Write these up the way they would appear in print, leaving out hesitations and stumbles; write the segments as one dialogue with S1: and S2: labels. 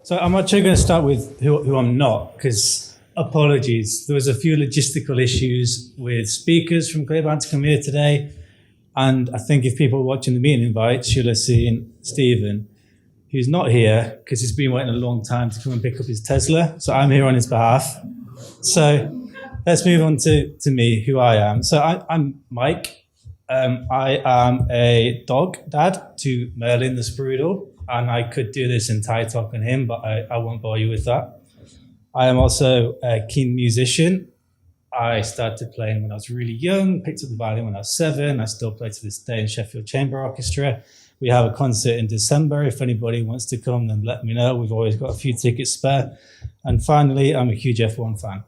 S1: So I'm actually going to start with who I'm not, because apologies. There was a few logistical issues with speakers from ClearBank to come here today. And I think if people watching the meeting invites, you'll have seen Stephen, who's not here because he's been waiting a long time to come and pick up his Tesla. So I'm here on his behalf. So let's move on to me, who I am. So I'm Mike. I am a dog dad to Merlin, the Sproodle. And I could do this entire talk on him, but I won't bore you with that. I am also a keen musician. I started playing when I was really young, picked up the violin when I was 7. I still play to this day in Sheffield Chamber Orchestra. We have a concert in December. If anybody wants to come, then let me know. We've always got a few tickets spare. And finally, I'm a huge F1 fan.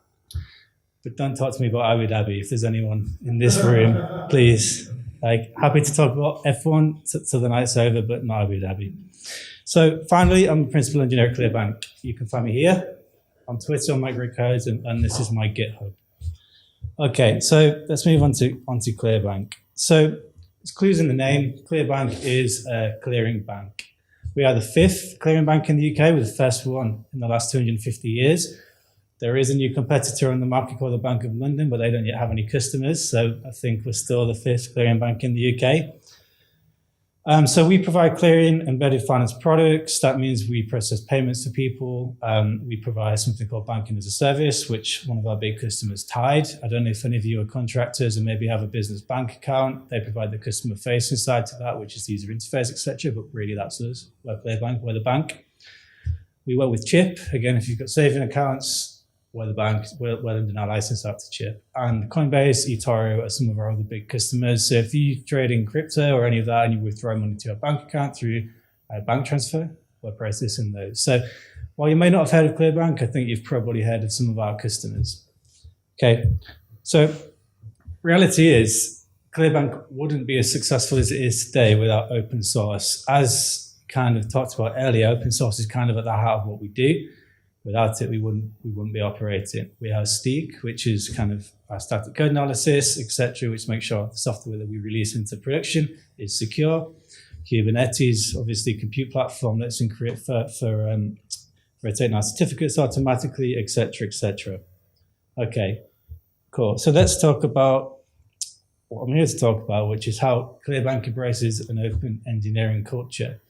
S1: But don't talk to me about Abu Dhabi. If there's anyone in this room, please. Happy to talk about F1 till the night's over, but not Abu Dhabi. So finally, I'm a principal engineer at ClearBank. You can find me here on Twitter on MicroCodes, and this is my GitHub. Okay, so let's move on to ClearBank. So it's clues in the name. ClearBank is a clearing bank. We are the 5th clearing bank in the UK, with the first one in the last 250 years. There is a new competitor on the market called the Bank of London, but they don't yet have any customers. So I think we're still the 5th clearing bank in the UK. So we provide clearing embedded finance products. That means we process payments to people. We provide something called banking as a service, which one of our big customers, Tide. I don't know if any of you are contractors and maybe have a business bank account. They provide the customer facing side to that, which is the user interface, etc. But really that's us. We're ClearBank, we're the bank. We work with Chip. Again, if you've got saving accounts, we're the bank, we're lending our license out to Chip. And Coinbase, eToro are some of our other big customers. So if you trade in crypto or any of that and you withdraw money to your bank account through a bank transfer, we're processing those. So while you may not have heard of ClearBank, I think you've probably heard of some of our customers. Okay, so reality is ClearBank wouldn't be as successful as it is today without open source. As kind of talked about earlier, open source is kind of at the heart of what we do. Without it, we wouldn't be operating. We have Steak, which is kind of our static code analysis, etc., which makes sure the software that we release into production is secure. Kubernetes, obviously, compute platform that's encrypt for rotating our certificates automatically, etc., etc. Okay, cool. So let's talk about what I'm here to talk about, which is how ClearBank embraces an open engineering culture.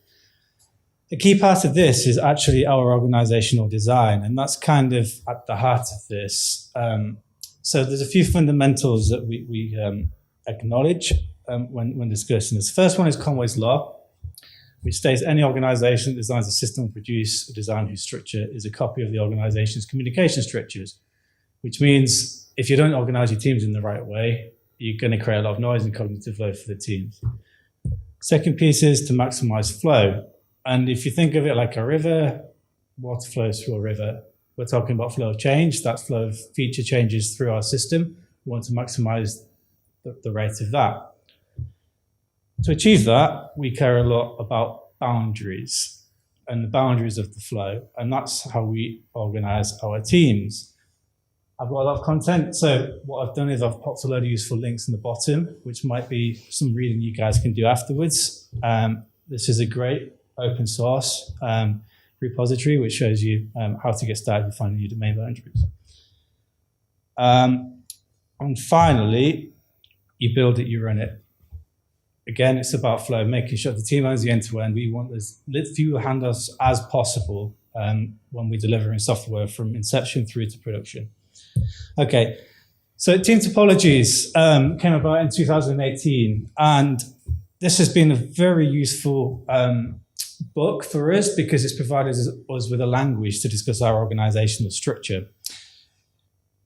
S1: A key part of this is actually our organizational design, and that's kind of at the heart of this. So there's a few fundamentals that we acknowledge when discussing this. First one is Conway's Law, which states any organization that designs a system will produce a design whose structure is a copy of the organization's communication structures, which means if you don't organize your teams in the right way, you're going to create a lot of noise and cognitive load for the teams. Second piece is to maximize flow. And if you think of it like a river, water flows through a river. We're talking about flow of change. That flow of feature changes through our system. We want to maximize the rate of that. To achieve that, we care a lot about boundaries and the boundaries of the flow. And that's how we organize our teams. I've got a lot of content. So what I've done is I've popped a load of useful links in the bottom, which might be some reading you guys can do afterwards. This is a great open source repository, which shows you how to get started with finding your domain boundaries. And finally, you build it, you run it. Again, it's about flow, making sure the team owns the end-to-end. We want as few handoffs as possible when we're delivering software from inception through to production. Okay, so team topologies came about in 2018, and this has been a very useful book for us because it's provided us with a language to discuss our organizational structure.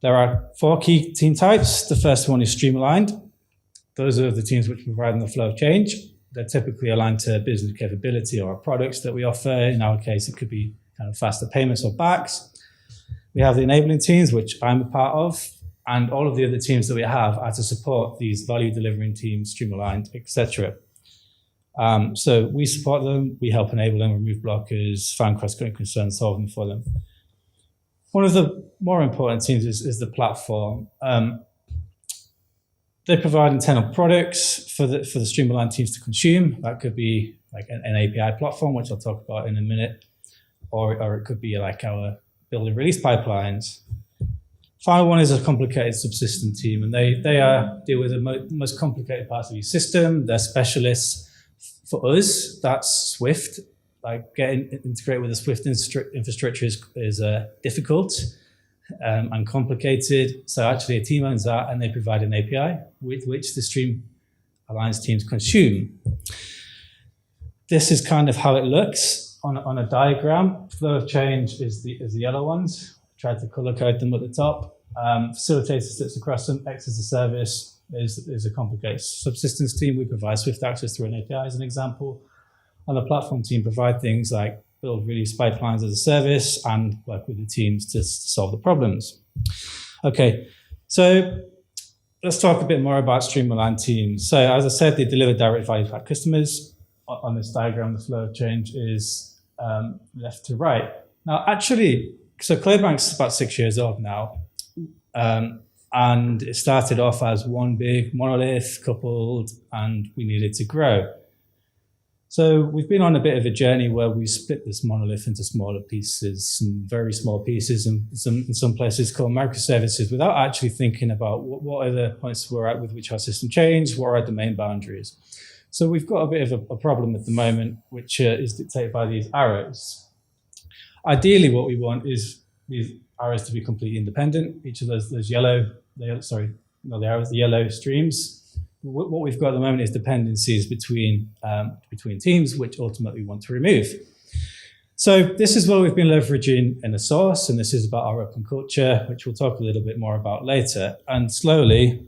S1: There are 4 key team types. The first one is streamlined. Those are the teams which provide the flow of change. They're typically aligned to business capability or products that we offer. In our case, it could be kind of faster payments or backs. We have the enabling teams, which I'm a part of, and all of the other teams that we have are to support these value delivering teams, streamlined, etc. So we support them, we help enable them, remove blockers, find cross-cutting concerns, solve them for them. One of the more important teams is the platform. They provide internal products for the streamlined teams to consume. That could be like an API platform, which I'll talk about in a minute. or it could be like our build and release pipelines. Final one is a complicated subsystem team, and they deal with the most complicated parts of your system. They're specialists. For us, that's Swift. Like getting integrated with the Swift infrastructure is difficult and complicated. So actually a team owns that, and they provide an API with which the Stream Alliance teams consume. This is kind of how it looks on a diagram. Flow of change is the yellow ones. Tried to color code them at the top. Facilitator sits across them. X as a service is a complicated subsystems team. We provide Swift access through an API as an example. And the platform team provide things like build release pipelines as a service and work with the teams to solve the problems. Okay, so let's talk a bit more about Streamline teams. So as I said, they deliver direct value to our customers. On this diagram, the flow of change is left to right. Now, actually, so ClearBank's about 6 years old now. And it started off as one big monolith coupled, and we needed to grow. So we've been on a bit of a journey where we split this monolith into smaller pieces, some very small pieces, and in some places called microservices, without actually thinking about what are the points we're at with which our system changed, what are our domain boundaries. So we've got a bit of a problem at the moment, which is dictated by these arrows. Ideally, what we want is these arrows to be completely independent. Each of those yellow streams. What we've got at the moment is dependencies between teams, which ultimately we want to remove. So this is what we've been leveraging InnerSource, and this is about our open culture, which we'll talk a little bit more about later. And slowly,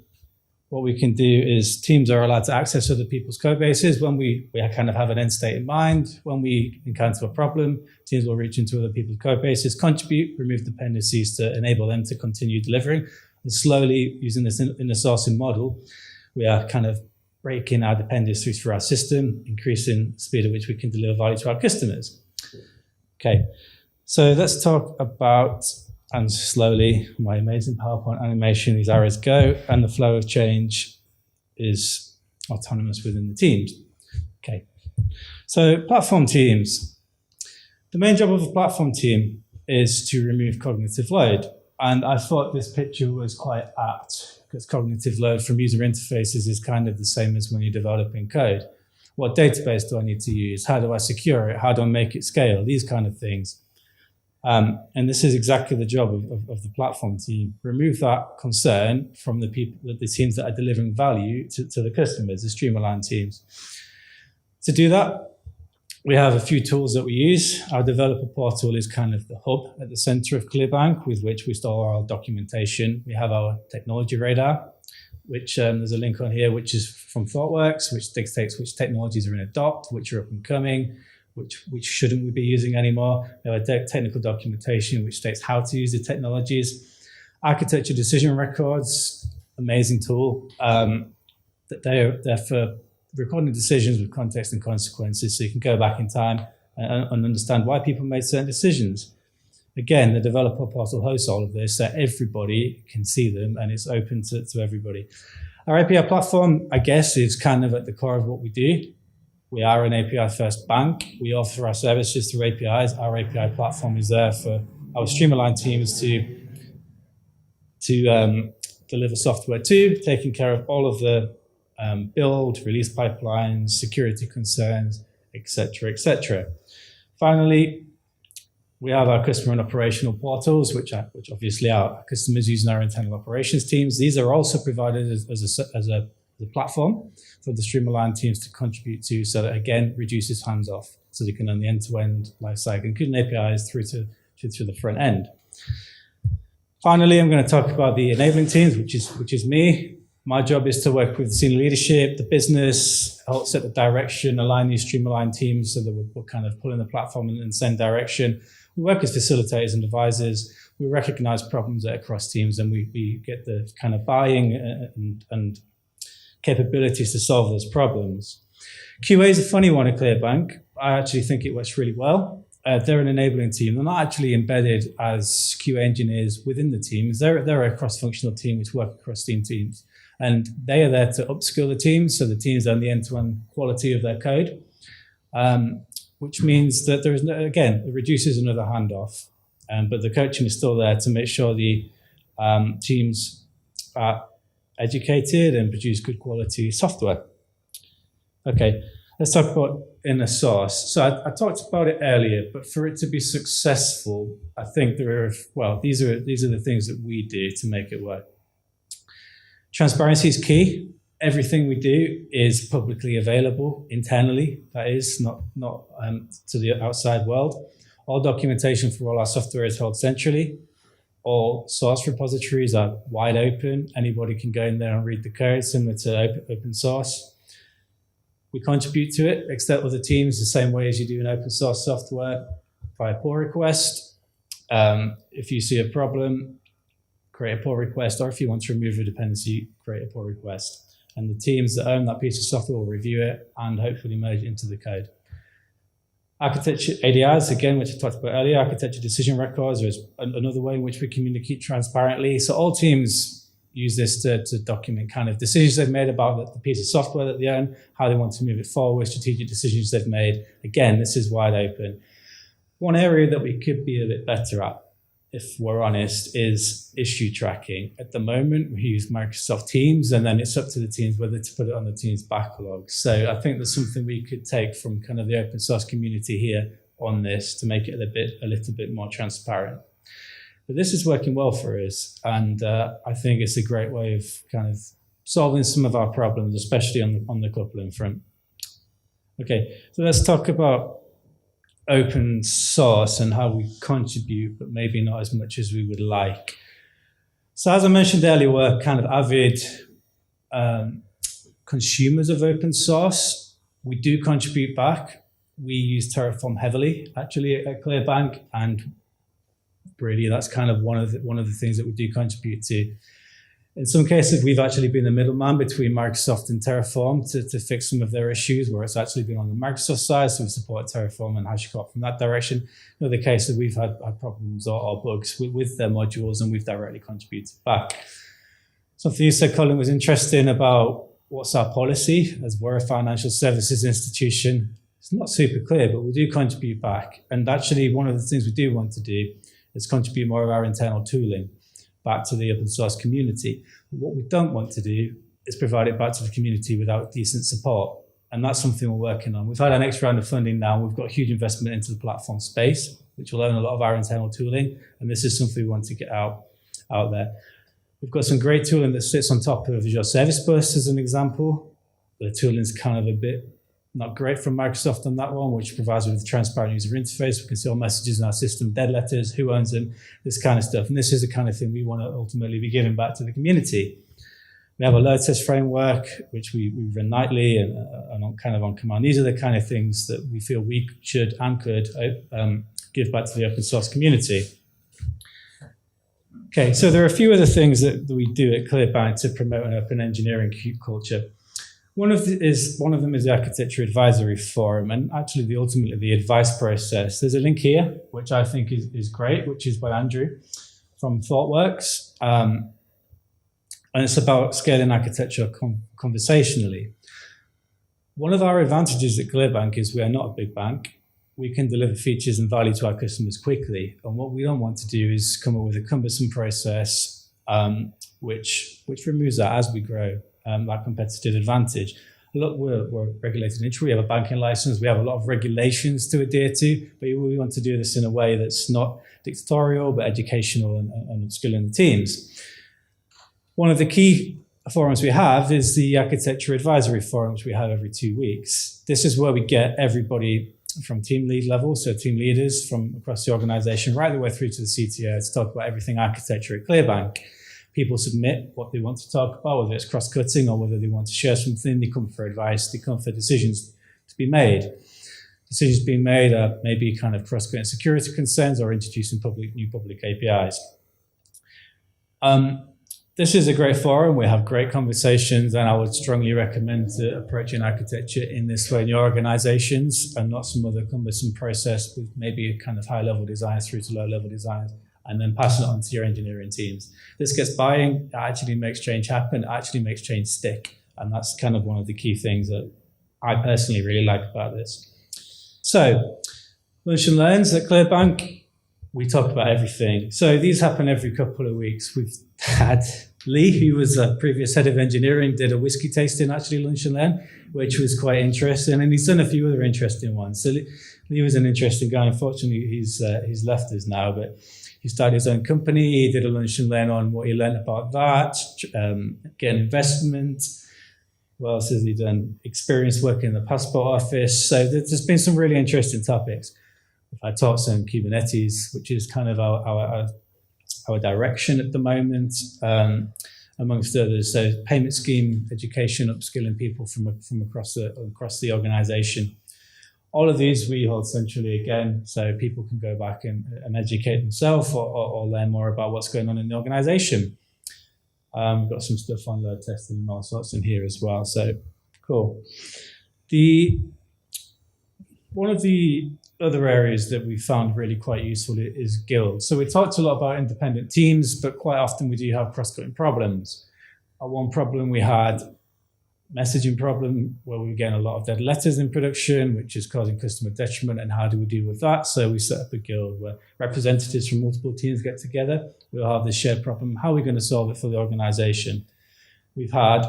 S1: what we can do is teams are allowed to access other people's code bases when we kind of have an end state in mind. When we encounter a problem, teams will reach into other people's code bases, contribute, remove dependencies to enable them to continue delivering. And slowly, using this InnerSourcing model, we are kind of breaking our dependencies through our system, increasing the speed at which we can deliver value to our customers. Okay, so let's talk about, and slowly, my amazing PowerPoint animation, these arrows go, and the flow of change is autonomous within the teams. Okay, so platform teams. The main job of a platform team is to remove cognitive load. And I thought this picture was quite apt, because cognitive load from user interfaces is kind of the same as when you're developing code. What database do I need to use? How do I secure it? How do I make it scale? These kind of things. And this is exactly the job of the platform team. Remove that concern from the teams that are delivering value to the customers, the Streamline teams. To do that, we have a few tools that we use. Our developer portal is kind of the hub at the center of ClearBank, with which we store our documentation. We have our technology radar, which there's a link on here, which is from ThoughtWorks, which dictates which technologies are in adopt, which are up and coming, which shouldn't we be using anymore. We have a technical documentation, which states how to use the technologies. Architecture decision records, amazing tool. That they're for recording decisions with context and consequences, so you can go back in time and understand why people made certain decisions. Again, the developer portal hosts all of this, so everybody can see them, and it's open to everybody. Our API platform, I guess, is kind of at the core of what we do. We are an API-first bank. We offer our services through APIs. Our API platform is there for our Streamline teams to deliver software to, taking care of all of the build, release pipelines, security concerns, etc., etc. Finally, we have our customer and operational portals, which obviously our customers using our internal operations teams. These are also provided as a platform for the Streamline teams to contribute to, so that again reduces hands off, so they can own the end-to-end lifecycle, including APIs through to the front end. Finally, I'm going to talk about the enabling teams, which is me. My job is to work with senior leadership, the business, help set the direction, align these Streamline teams so that we're kind of pulling the platform and send direction. We work as facilitators and advisors. We recognize problems that are across teams, and we get the kind of buying and capabilities to solve those problems. QA is a funny one at ClearBank. I actually think it works really well. They're an enabling team. They're not actually embedded as QA engineers within the teams. They're a cross-functional team which work across teams. And they are there to upskill the teams, so the teams own the end-to-end quality of their code. which means that there is no, again, it reduces another handoff, but the coaching is still there to make sure the teams are educated and produce good quality software. Okay, let's talk about InnerSource. So I talked about it earlier, but for it to be successful, I think these are the things that we do to make it work. Transparency is key. Everything we do is publicly available internally. That is not to the outside world. All documentation for all our software is held centrally. All source repositories are wide open. Anybody can go in there and read the code, similar to open source. We contribute to it, except with the teams, the same way as you do in open source software, via pull request. If you see a problem, create a pull request, or if you want to remove a dependency, create a pull request. And the teams that own that piece of software will review it and hopefully merge it into the code. Architecture ADIs, again, which I talked about earlier, architecture decision records is another way in which we communicate transparently. So all teams use this to document kind of decisions they've made about the piece of software that they own, how they want to move it forward, strategic decisions they've made. Again, this is wide open. One area that we could be a bit better at, if we're honest, is issue tracking. At the moment, we use Microsoft Teams, and then it's up to the teams whether to put it on the team's backlog. So I think there's something we could take from kind of the open source community here on this to make it a little bit more transparent. But this is working well for us, and I think it's a great way of kind of solving some of our problems, especially on the coupling front. Okay, so let's talk about open source and how we contribute, but maybe not as much as we would like. So as I mentioned earlier, we're kind of avid consumers of open source. We do contribute back. We use Terraform heavily, actually, at ClearBank, and really that's kind of one of the things that we do contribute to. In some cases, we've actually been the middleman between Microsoft and Terraform to fix some of their issues, where it's actually been on the Microsoft side, so we support Terraform and HashiCorp from that direction. In other cases, we've had problems or bugs with their modules, and we've directly contributed back. Something you said, Colin, was interesting about what's our policy, as we're a financial services institution. It's not super clear, but we do contribute back. And actually, one of the things we do want to do is contribute more of our internal tooling back to the open source community. But what we don't want to do is provide it back to the community without decent support. And that's something we're working on. We've had our next round of funding now. We've got huge investment into the platform space, which will own a lot of our internal tooling. And this is something we want to get out there. We've got some great tooling that sits on top of Azure Service Bus as an example. The tooling's kind of a bit not great from Microsoft on that one, which provides us with a transparent user interface. We can see all messages in our system, dead letters, who owns them, this kind of stuff. And this is the kind of thing we want to ultimately be giving back to the community. We have a load test framework, which we run nightly and on command. These are the kind of things that we feel we should and could give back to the open source community. Okay, so there are a few other things that we do at ClearBank to promote an open engineering culture. One of them is the Architecture Advisory Forum, and actually ultimately the advice process. There's a link here, which I think is great, which is by Andrew from ThoughtWorks. And it's about scaling architecture conversationally. One of our advantages at ClearBank is we are not a big bank. We can deliver features and value to our customers quickly. And what we don't want to do is come up with a cumbersome process, which removes that as we grow. That competitive advantage. Look, we're regulated industry. We have a banking license. We have a lot of regulations to adhere to, but we want to do this in a way that's not dictatorial, but educational and upskilling the teams. One of the key forums we have is the Architecture Advisory Forum, which we have every 2 weeks. This is where we get everybody from team lead level, so team leaders from across the organization, right the way through to the CTO to talk about everything architecture at ClearBank. People submit what they want to talk about, whether it's cross-cutting or whether they want to share something. They come for advice. They come for decisions to be made. Decisions being made are maybe kind of cross-cutting security concerns or introducing new public APIs. This is a great forum. We have great conversations, and I would strongly recommend approaching architecture in this way in your organizations and not some other cumbersome process with maybe a kind of high-level designs through to low-level designs, and then passing it on to your engineering teams. This gets buy-in, it actually makes change happen, it actually makes change stick. And that's kind of one of the key things that I personally really like about this. So, Lunch and Learns at ClearBank, we talk about everything. So these happen every couple of weeks. We've had Lee, who was a previous head of engineering, did a whiskey tasting, actually, Lunch and Learn, which was quite interesting. And he's done a few other interesting ones. So Lee was an interesting guy. Unfortunately, he's left us now, but he started his own company. He did a Lunch and Learn on what he learned about that, getting investment. What else has he done? Experience working in the passport office. So there's been some really interesting topics. I taught some Kubernetes, which is kind of our direction at the moment, amongst others. So payment scheme, education, upskilling people from across the organization. All of these we hold centrally again, so people can go back and educate themselves or learn more about what's going on in the organization. We've got some stuff on load testing and all sorts in here as well, so cool. One of the other areas that we found really quite useful is guilds. So we talked a lot about independent teams, but quite often we do have cross-cutting problems. One problem we had, messaging problem, where we were getting a lot of dead letters in production, which is causing customer detriment, and how do we deal with that? So we set up a guild where representatives from multiple teams get together. We'll have this shared problem. How are we going to solve it for the organization? We've had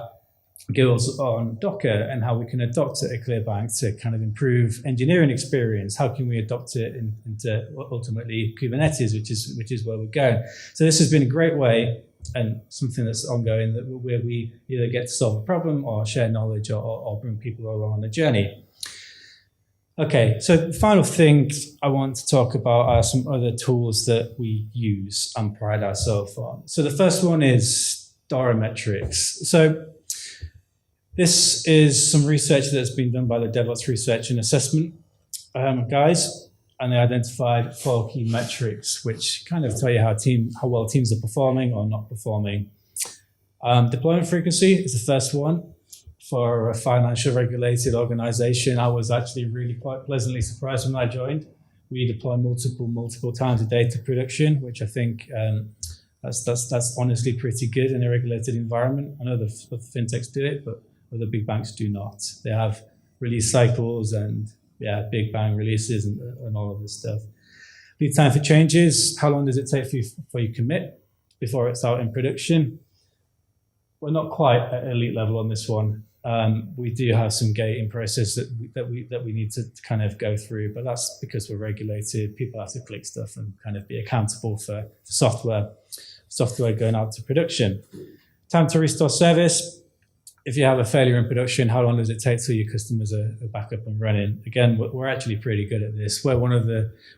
S1: guilds on Docker and how we can adopt it at ClearBank to kind of improve engineering experience. How can we adopt it into ultimately Kubernetes, which is where we're going. So this has been a great way and something that's ongoing, where we either get to solve a problem or share knowledge or bring people along on the journey. Okay, so the final thing I want to talk about are some other tools that we use and pride ourselves on. So the first one is DORA metrics. So this is some research that's been done by the DevOps Research and Assessment guys, and they identified 4 key metrics, which kind of tell you how well teams are performing or not performing. Deployment frequency is the first one. For a financial regulated organization, I was actually really quite pleasantly surprised when I joined. We deploy multiple times a day to production, which I think that's honestly pretty good in a regulated environment. I know the fintechs do it, but other big banks do not. They have release cycles and big bang releases and all of this stuff. Lead time for changes. How long does it take before you commit before it's out in production? We're not quite at elite level on this one. We do have some gating process that we need to kind of go through, but that's because we're regulated. People have to click stuff and kind of be accountable for software going out to production. Time to restore service. If you have a failure in production, how long does it take till your customers are back up and running? Again, we're actually pretty good at this. We're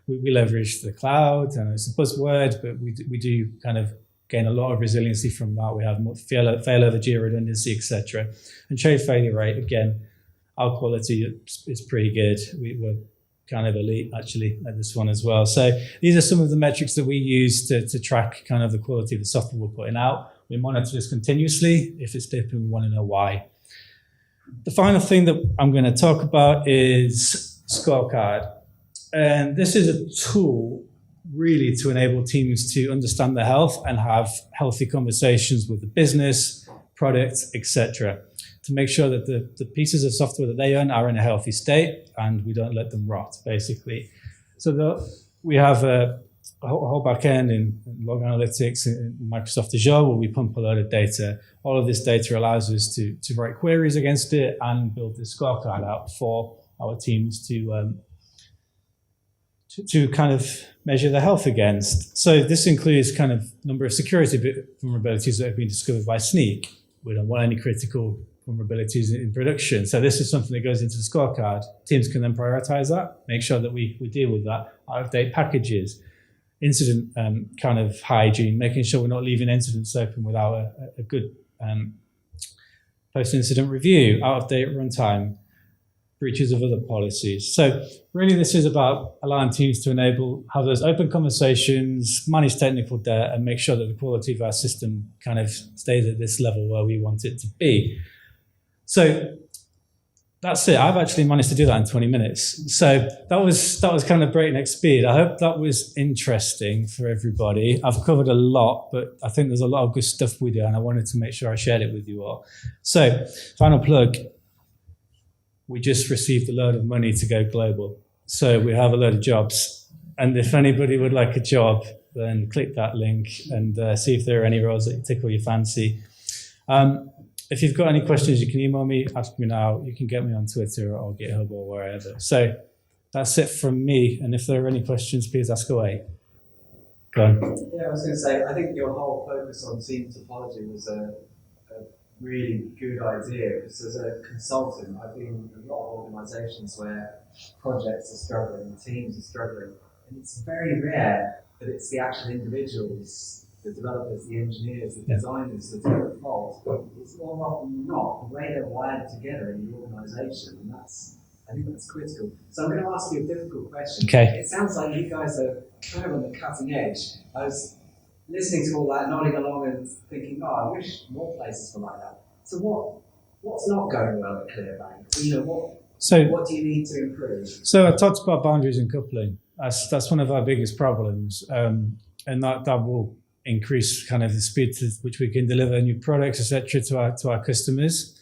S1: we leverage the cloud, and it's a buzzword, but we do kind of gain a lot of resiliency from that. We have failover, geo-redundancy, etc. And trade failure rate, again, our quality is pretty good. We're kind of elite, actually, at this one as well. So these are some of the metrics that we use to track kind of the quality of the software we're putting out. We monitor this continuously. If it's dipping, we want to know why. The final thing that I'm going to talk about is Scorecard. And this is a tool really to enable teams to understand their health and have healthy conversations with the business, product, etc., to make sure that the pieces of software that they own are in a healthy state and we don't let them rot, basically. So we have a whole back end in log analytics in Microsoft Azure, where we pump a load of data. All of this data allows us to write queries against it and build this scorecard out for our teams to kind of measure their health against. So this includes kind of number of security vulnerabilities that have been discovered by Sneak. We don't want any critical vulnerabilities in production. So this is something that goes into the scorecard. Teams can then prioritize that, make sure that we deal with that. Out-of-date packages, incident kind of hygiene, making sure we're not leaving incidents open without a good post-incident review, out-of-date runtime, breaches of other policies. So really this is about allowing teams to have those open conversations, manage technical debt, and make sure that the quality of our system kind of stays at this level where we want it to be. So that's it. I've actually managed to do that in 20 minutes. So that was kind of breakneck speed. I hope that was interesting for everybody. I've covered a lot, but I think there's a lot of good stuff we do, and I wanted to make sure I shared it with you all. So final plug. We just received a load of money to go global. So we have a load of jobs. And if anybody would like a job, then click that link and see if there are any roles that tickle your fancy. If you've got any questions, you can email me, ask me now. You can get me on Twitter or GitHub or wherever. So that's it from me. And if there are any questions, please ask away. Go on.
S2: Yeah, I was going to say, I think your whole focus on team topology was a really good idea, because as a consultant, I've been in a lot of organisations where projects are struggling, teams are struggling, and it's very rare that it's the actual individuals, the developers, the engineers, the designers that are at fault. It's more often than not the way they're wired together in the organisation, and I think that's critical. So I'm going to ask you a difficult question.
S1: Okay.
S2: It sounds like you guys are kind of on the cutting edge. I was listening to all that, nodding along and thinking, I wish more places were like that. So what's not going well at ClearBank? What do you need to improve?
S1: So I talked about boundaries and coupling. That's one of our biggest problems, and that will increase kind of the speed to which we can deliver new products, etc., to our customers.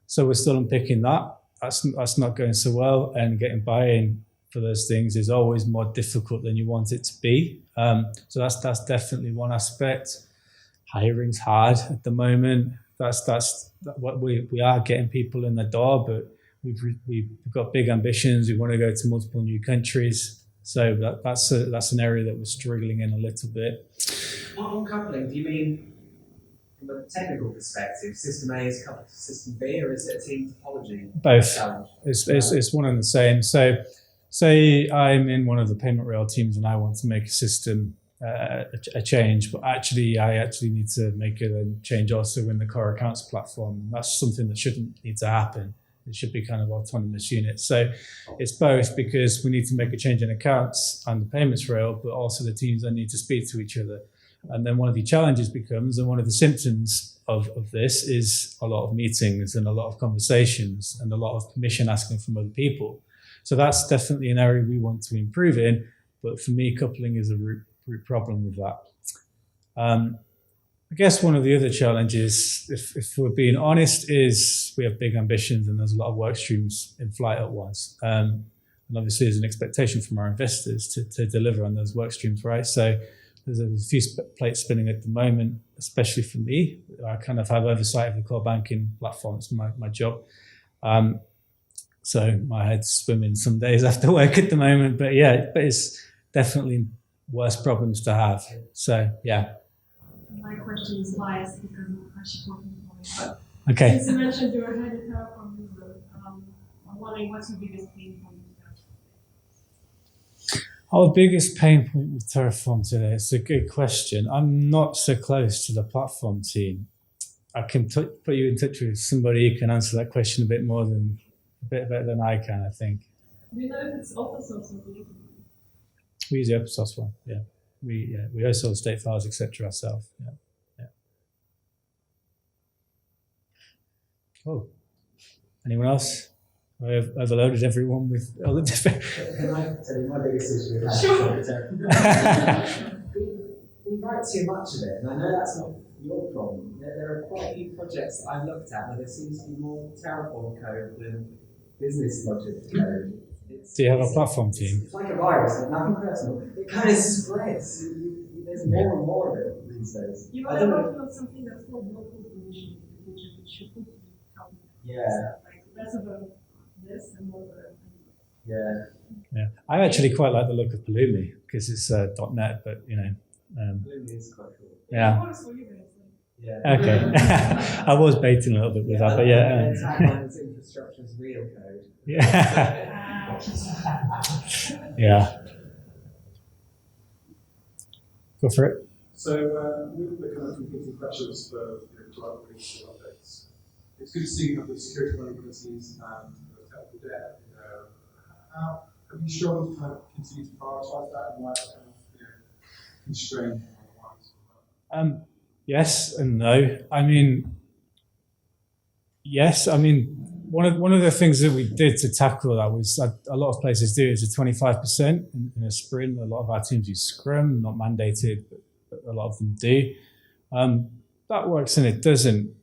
S1: So we're still unpicking that. That's not going so well, and getting buy-in for those things is always more difficult than you want it to be. So that's definitely one aspect. Hiring's hard at the moment. That's what we are getting people in the door, but we've got big ambitions. We want to go to multiple new countries. So that's an area that we're struggling in a little bit.
S2: On coupling, do you mean from a technical perspective, system A is coupled to system B, or is it a team topology
S1: Both.
S2: challenge?
S1: It's one and the same. So say I'm in one of the payment rail teams and I want to make a system a change, but I need to make a change also in the core accounts platform. That's something that shouldn't need to happen. It should be kind of autonomous units. So it's both, because we need to make a change in accounts and the payments rail, but also the teams that need to speak to each other. And then one of the challenges becomes, and one of the symptoms of this is a lot of meetings and a lot of conversations and a lot of permission asking from other people. So that's definitely an area we want to improve in. But for me, coupling is a root problem with that. I guess one of the other challenges, if we're being honest, is we have big ambitions and there's a lot of work streams in flight at once. And obviously there's an expectation from our investors to deliver on those work streams, right? So there's a few plates spinning at the moment, especially for me. I kind of have oversight of the core banking platform. It's my job. So my head's swimming some days after work at the moment, but it's definitely worse problems to have. So, yeah.
S3: My question is biased because I'm actually talking about it.
S1: Okay.
S3: Since you mentioned you're a head of Terraform user, I'm wondering what's your biggest pain point with Terraform?
S1: Our biggest pain point with Terraform today, it's a good question. I'm not so close to the platform team. I can put you in touch with somebody who can answer that question a bit better than I can, I think.
S3: Do you know if it's open source or not?
S1: We use the open source one, yeah. We host all the state files, etc. ourselves. Yeah. Cool. Anyone else? I have overloaded everyone with all the different.
S2: Can I tell you my biggest issue?
S3: Sure.
S2: We write too much of it, and I know that's not your problem. There are quite a few projects that I've looked at where there seems to be more Terraform code than business logic code.
S1: Do you have a platform team?
S2: It's like a virus, but nothing personal. It kind of spreads. There's more and more of it these days.
S3: You are working on something that's called local provisioning, which should put help.
S2: Yeah.
S3: Like less about this and more about.
S2: Yeah.
S1: I actually quite like the look of Pulumi because it's .NET, but
S2: Pulumi is quite cool.
S1: Yeah.
S3: What is for you guys?
S1: Yeah. Okay. I was baiting a little bit with that, but yeah.
S2: The tagline is infrastructure is real code.
S1: Yeah. Yeah. Go for it.
S4: So, with the kind of competing pressures for cloud release updates, it's good to see you have the security vulnerabilities and the technical debt. How have you struggled to kind of continue to prioritize that and why that kind of constrained otherwise?
S1: Yes and no. Yes. One of the things that we did to tackle that was a lot of places do is a 25% in a sprint. A lot of our teams use Scrum, not mandated, but a lot of them do. That works and it doesn't.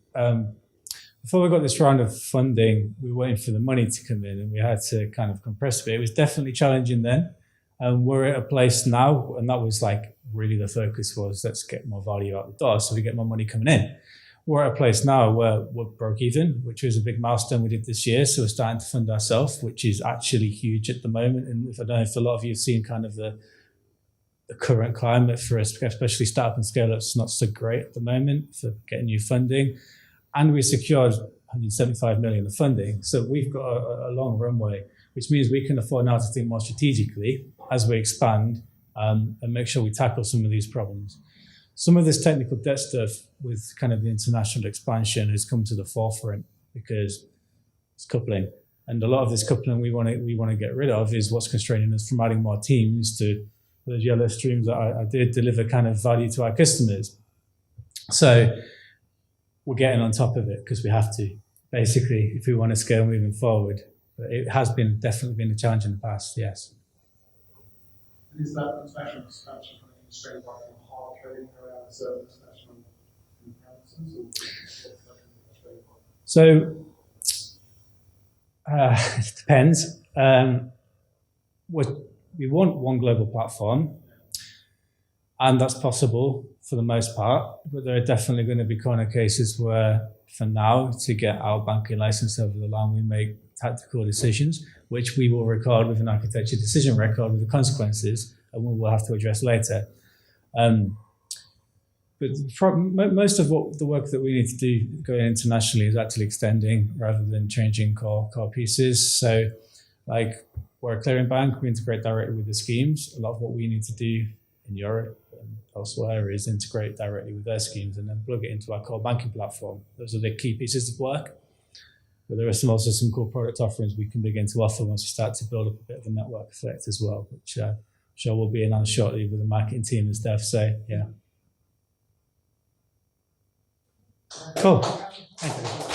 S1: before we got this round of funding, we were waiting for the money to come in, and we had to kind of compress a bit. It was definitely challenging then. We're at a place now, and that was like really the focus was let's get more value out the door so we get more money coming in. We're at a place now where we're broke even, which was a big milestone we did this year. So we're starting to fund ourselves, which is actually huge at the moment. And if I don't know if a lot of you have seen kind of the current climate for us, especially startup and scale ups, not so great at the moment for getting new funding. And we secured 175 million of funding. So we've got a long runway, which means we can afford now to think more strategically as we expand and make sure we tackle some of these problems. Some of this technical debt stuff with kind of the international expansion has come to the forefront because it's coupling. And a lot of this coupling we want to get rid of is what's constraining us from adding more teams to those yellow streams that I did deliver kind of value to our customers. So we're getting on top of it because we have to, basically, if we want to scale moving forward. But it has definitely been a challenge in the past, yes.
S4: And is that international expansion kind of constrained by hard coding around certain international parameters, or
S1: So it depends. We want one global platform, and that's possible for the most part, but there are definitely going to be corner cases where, for now, to get our banking license over the line, we make tactical decisions, which we will record with an architecture decision record with the consequences, and we will have to address later. But most of what the work that we need to do going internationally is actually extending rather than changing core pieces. So, like, we're a clearing bank, we integrate directly with the schemes. A lot of what we need to do in Europe and elsewhere is integrate directly with their schemes and then plug it into our core banking platform. Those are the key pieces of work. But there are also some cool product offerings we can begin to offer once we start to build up a bit of a network effect as well, which I'm sure will be announced shortly with the marketing team and stuff. So, yeah. Cool. Thank you.